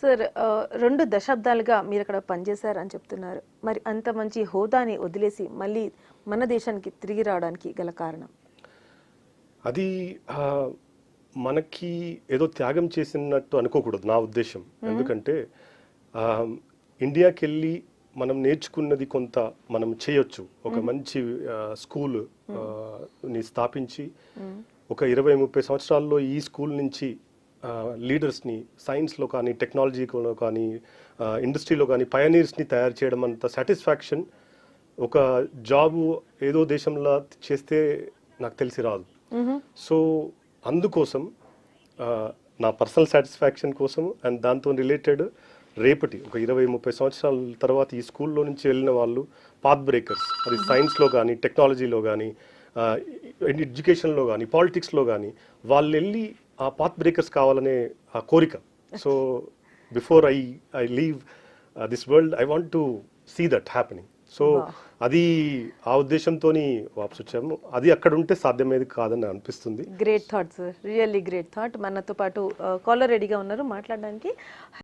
Sir 2 దశాబ్దాలుగా మీరు అక్కడ పనిచేశారని చెప్తున్నారు. మరి అంత మంచి హోదాని వదిలేసి మళ్ళీ మన దేశానికి తిరిగి రావడానికి గల కారణం? అది మనకి ఏదో త్యాగం చేసినట్టు అనుకోకూడదు నా ఉద్దేశం. ఎందుకంటే ఇండియాకెళ్ళి మనం నేర్చుకున్నది కొంత మనం చేయొచ్చు. ఒక మంచి స్కూల్ ని స్థాపించి ఒక 20-30 సంవత్సరాల్లో ఈ స్కూల్ నుంచి లీడర్స్ని సైన్స్లో కానీ టెక్నాలజీలో కానీ ఇండస్ట్రీలో కానీ పయనీర్స్ని తయారు చేయడం అంత సాటిస్ఫాక్షన్ ఒక జాబు ఏదో దేశంలో చేస్తే నాకు తెలిసి రాదు. సో అందుకోసం నా పర్సనల్ సాటిస్ఫాక్షన్ కోసం అండ్ దాంతో రిలేటెడ్ రేపటి ఒక 20-30 సంవత్సరాల తర్వాత ఈ స్కూల్లో నుంచి వెళ్ళిన వాళ్ళు పాత్ బ్రేకర్స్, అది సైన్స్లో కానీ టెక్నాలజీలో కానీ ఎడ్యుకేషన్లో కానీ పాలిటిక్స్లో కానీ వాళ్ళు వెళ్ళి ఆ పాత్ బ్రేకర్స్ కావాలనే ఆ కోరిక. So before I leave this world I want to see that happening. So అది ఆ ఉద్దేశంతో వాపసు వచ్చాము. అది అక్కడ ఉంటే సాధ్యమేది కాదని అనిపిస్తుంది. Great thought sir, really great thought. మనతో పాటు కాలర్ రెడీగా ఉన్నారు మాట్లాడడానికి.